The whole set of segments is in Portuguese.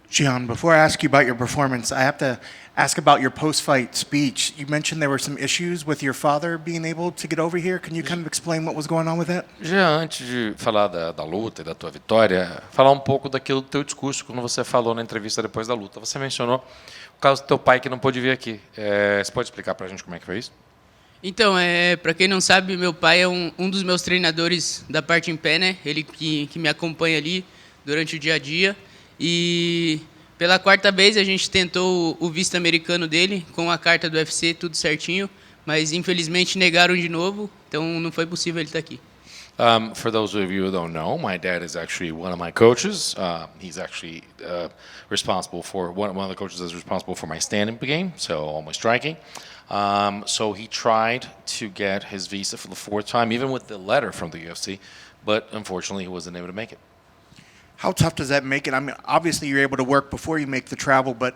Jean, before I ask you about your performance, I have to ask about your post-fight speech. You mentioned there were some issues with your father being able to get over here. Can you kind of explain what was going on with that? Já antes de falar da luta e da tua vitória, falar um pouco daquilo do teu discurso quando você falou na entrevista depois da luta. Você mencionou o caso do teu pai que não pôde vir aqui. Você pode explicar pra gente como é que foi isso? Então, para quem não sabe, meu pai é um dos meus treinadores da parte em pé, né? Ele que me acompanha ali durante o dia a dia. E pela quarta vez a gente tentou o visto americano dele, com a carta do UFC, tudo certinho, mas infelizmente negaram de novo, então não foi possível ele estar aqui. For those of you who don't know, my dad is actually one of my coaches. He's actually responsible for one of the coaches is responsible for my standing game, so all my striking. So he tried to get his visa for the fourth time, even with the letter from the UFC, but unfortunately he wasn't able to make it. How tough does that make it? I mean, obviously you're able to work before you make the travel, but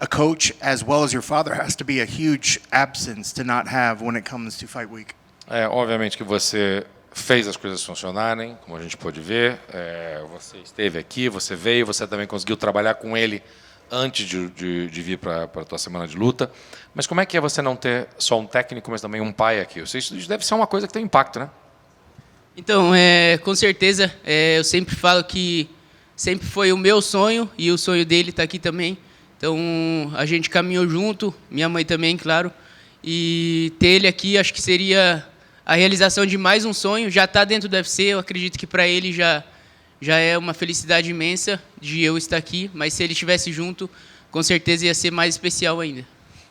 a coach as well as your father has to be a huge absence to not have when it comes to fight week. Obviamente que você fez as coisas funcionarem, como a gente pôde ver. Você esteve aqui, você veio, você também conseguiu trabalhar com ele antes de vir para a tua semana de luta. Mas como é que é você não ter só um técnico, mas também um pai aqui? Isso deve ser uma coisa que tem impacto, né? Então, com certeza, eu sempre falo que sempre foi o meu sonho e o sonho dele está aqui também. Então, a gente caminhou junto, minha mãe também, claro. E ter ele aqui, acho que seria a realização de mais um sonho. Já está dentro do UFC, eu acredito que para ele já é uma felicidade imensa de eu estar aqui. Mas se ele estivesse junto, com certeza ia ser mais especial ainda.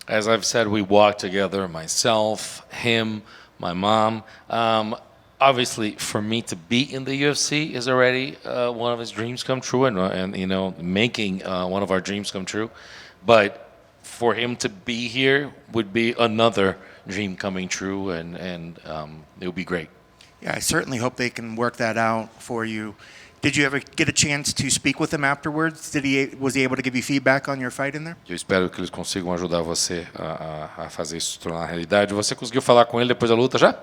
As I've said, we walked together, myself, him, my mom. Obviously, for me to be in the UFC is already one of his dreams come true, and you know, making one of our dreams come true. But for him to be here would be another dream coming true, and it would be great. Yeah, I certainly hope they can work that out for you. Did you ever get a chance to speak with him afterwards? Was he able to give you feedback on your fight in there? Eu espero que eles consigam ajudar você a fazer isso se tornar realidade. Você conseguiu falar com ele depois da luta já?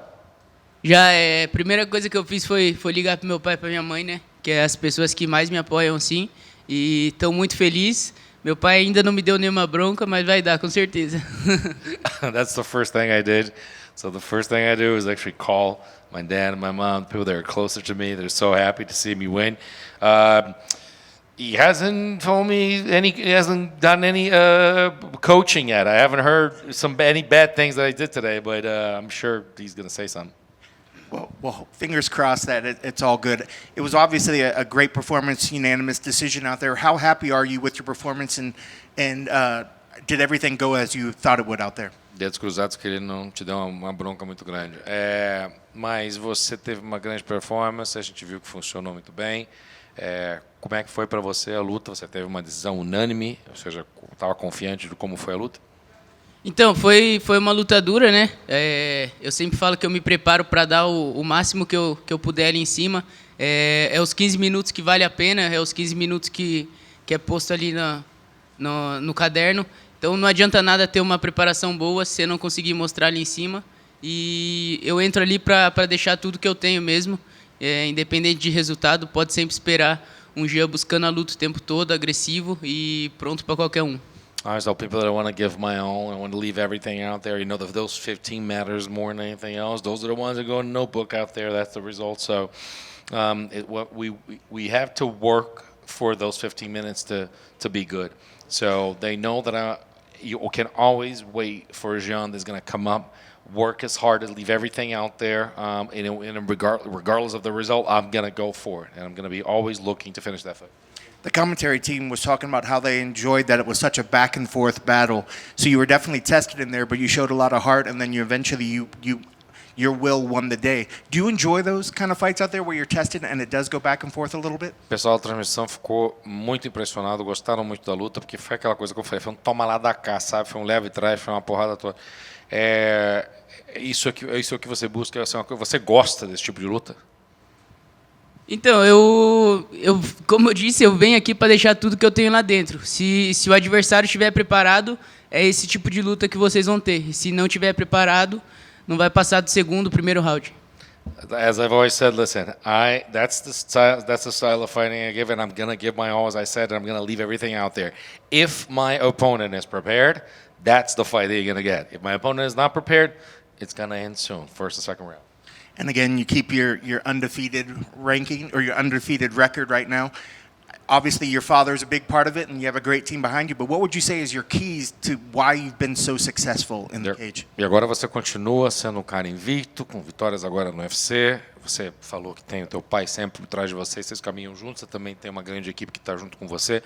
Já a primeira coisa que eu fiz foi ligar para meu pai e para minha mãe, né? Que é as pessoas que mais me apoiam, sim. E estou muito feliz. Meu pai ainda não me deu nenhuma bronca, mas vai dar, com certeza. That's the first thing I did. So the first thing I do is actually call my dad and my mom, people that are closer to me. They're so happy to see me win. He hasn't told me he hasn't done any coaching yet. I haven't heard any bad things that I did today, but I'm sure he's going to say something. Well, fingers crossed that it's all good. It was obviously a great performance, unanimous decision out there. How happy are you with your performance, and did everything go as you thought it would out there? Dedos cruzados que ele não te deu uma bronca muito grande. Mas você teve uma grande performance, a gente viu que funcionou muito bem. Como é que foi para você a luta? Você teve uma decisão unânime, ou seja, estava confiante de como foi a luta? Então, foi uma luta dura, né? Eu sempre falo que eu me preparo para dar o máximo que eu puder ali em cima. É os 15 minutos que vale a pena, é os 15 minutos que é posto ali no caderno. Então, não adianta nada ter uma preparação boa se eu não conseguir mostrar ali em cima. E eu entro ali para deixar tudo que eu tenho mesmo, independente de resultado. Pode sempre esperar um dia buscando a luta o tempo todo, agressivo e pronto para qualquer um. I always tell people that I want to give my own. I want to leave everything out there. You know, those 15 matters more than anything else. Those are the ones that go in the notebook out there. That's the result. So, we have to work for those 15 minutes to be good. So they know that you can always wait for a Jean that's going to come up, work as hard, leave everything out there, and regardless of the result, I'm going to go for it, and I'm going to be always looking to finish that fight. The commentary team was talking about how they enjoyed that it was such a back and forth battle. So you were definitely tested in there, but you showed a lot of heart, and then your will won the day. Do you enjoy those kind of fights out there where you're tested and it does go back and forth a little bit? O pessoal da transmissão ficou muito impressionado, gostaram muito da luta, porque foi aquela coisa que eu falei, foi um toma lá da cá, sabe? Foi um leve trás, foi uma porrada toda. Isso é o que você busca, você gosta desse tipo de luta? Então, como eu disse, eu venho aqui para deixar tudo que eu tenho lá dentro. Se o adversário estiver preparado, é esse tipo de luta que vocês vão ter. E se não estiver preparado, não vai passar do segundo, primeiro round. As I've always said, listen, that's the style of fighting I give, and I'm gonna give my all, as I said, and I'm gonna leave everything out there. If my opponent is prepared, that's the fight that you're gonna get. If my opponent is not prepared, it's gonna end soon, first or second round. And again, you keep your undefeated ranking or your undefeated record right now. Obviously, your father is a big part of it, and you have a great team behind you. But what would you say is your keys to why you've been so successful in the cage? E agora você continua sendo um cara invicto, com vitórias agora no UFC. Você falou que tem o teu pai sempre por trás de você, vocês caminham juntos. Você também tem uma grande equipe que está junto com você.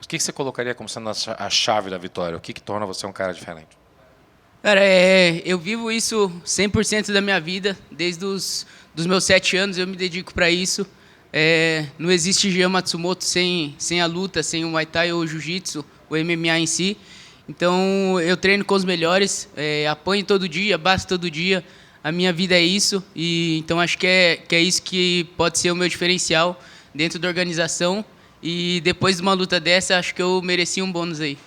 O que você colocaria como sendo a chave da vitória? O que torna você um cara diferente? Cara, eu vivo isso 100% da minha vida. Desde dos meus 7 anos eu me dedico para isso. Não existe Jean Matsumoto sem a luta, sem o Muay Thai ou o Jiu-Jitsu, o MMA em si. Então eu treino com os melhores, apanho todo dia, bato todo dia. A minha vida é isso, e então acho que é isso que pode ser o meu diferencial dentro da organização. E depois de uma luta dessa, acho que eu mereci um bônus aí.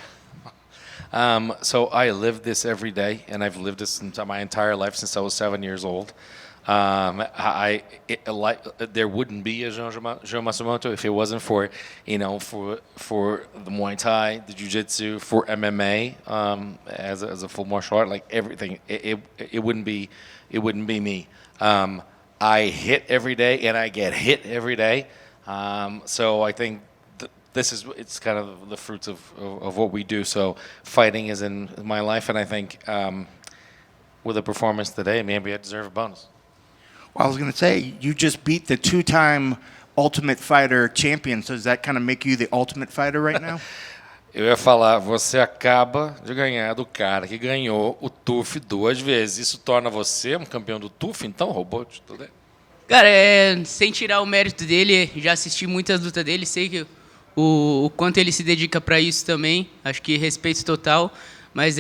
So I live this every day, and I've lived this my entire life since I was 7 years old. There wouldn't be a Jean Matsumoto if it wasn't for, for the Muay Thai, the Jiu-Jitsu, for MMA, as a full martial art, like everything. It wouldn't be me. I hit every day, and I get hit every day. So I think it's kind of the fruits of what we do. So fighting is in my life, and I think with a performance today, maybe I deserve a bonus. Well, I was going to say, you just beat the 2-time Ultimate Fighter champion, so does that kind of make you the Ultimate Fighter right now? Eu ia falar, você acaba de ganhar do cara que ganhou o TUF 2 vezes. Isso torna você um campeão do TUF, então, roubou de tudo. Cara, sem tirar o mérito dele, já assisti muitas lutas dele, sei que o quanto ele se dedica para isso também, acho que respeito total, mas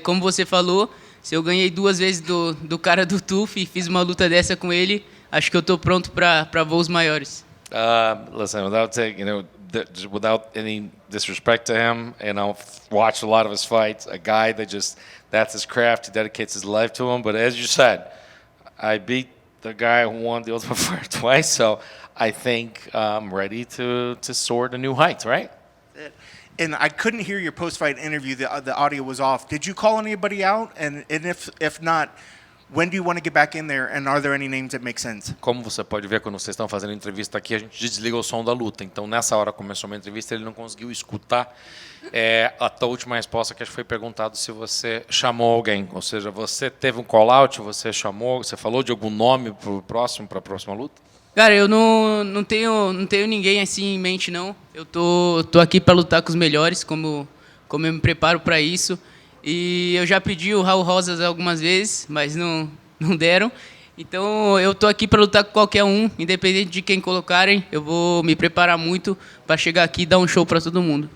como você falou, se eu ganhei 2 vezes do cara do TUF e fiz uma luta dessa com ele, acho que eu estou pronto para voos maiores. Listen, without any disrespect to him, watched a lot of his fights, a guy that's his craft, he dedicates his life to him, but as you said, I beat the guy who won the Ultimate Fighter twice, so I think I'm ready to soar to new heights, right? And I couldn't hear your post-fight interview. The audio was off. Did you call anybody out? And if not, when do you want to get back in there? And are there any names that make sense? Como você pode ver, quando vocês estão fazendo entrevista aqui, a gente desliga o som da luta. Então, nessa hora começou uma entrevista, ele não conseguiu escutar a tua última resposta, que foi perguntado se você chamou alguém. Ou seja, você teve um call-out, você chamou, você falou de algum nome para a próxima luta? Cara, eu não tenho ninguém assim em mente, não. Eu tô aqui para lutar com os melhores, como eu me preparo para isso. E eu já pedi o Raul Rosas algumas vezes, mas não deram. Então eu tô aqui para lutar com qualquer um, independente de quem colocarem. Eu vou me preparar muito para chegar aqui e dar um show para todo mundo.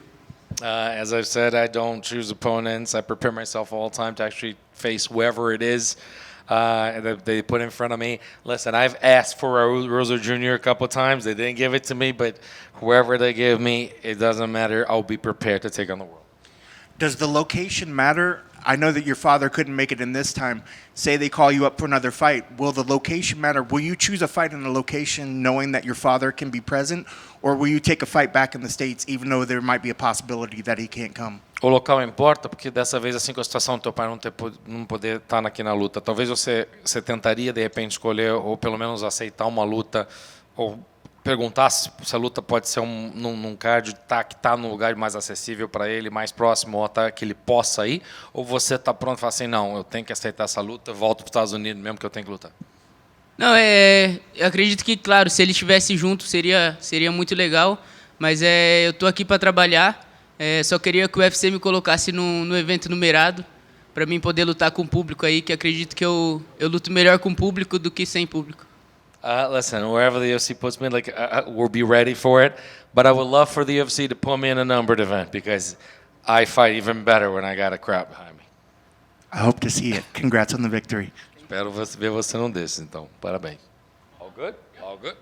As I've said, I don't choose opponents. I prepare myself all the time to actually face whoever it is that they put in front of me. Listen, I've asked for Raul Rosa Jr. a couple of times. They didn't give it to me, but whoever they give me, it doesn't matter. I'll be prepared to take on the world. Does the location matter? I know that your father couldn't make it in this time. Say they call you up for another fight. Will the location matter? Will you choose a fight in a location knowing that your father can be present? Or will you take a fight back in the States even though there might be a possibility that he can't come? O local importa, porque dessa vez, assim, com a situação do teu pai não poder estar aqui na luta, talvez você tentaria, de repente, escolher ou pelo menos aceitar uma luta ou perguntar se a luta pode ser num card que está num lugar mais acessível para ele, mais próximo, ou até que ele possa ir, ou você está pronto e fala assim, não, eu tenho que aceitar essa luta, volto para os Estados Unidos mesmo que eu tenho que lutar? Não, eu acredito que, claro, se ele estivesse junto seria muito legal, mas eu estou aqui para trabalhar, só queria que o UFC me colocasse no evento numerado, para mim poder lutar com o público aí, que acredito que eu luto melhor com o público do que sem público. Listen, wherever the UFC puts me, we'll be ready for it. But I would love for the UFC to put me in a numbered event because I fight even better when I got a crowd behind me. I hope to see it. Congrats on the victory. Espero ver você num desses, então. Parabéns. All good? All good?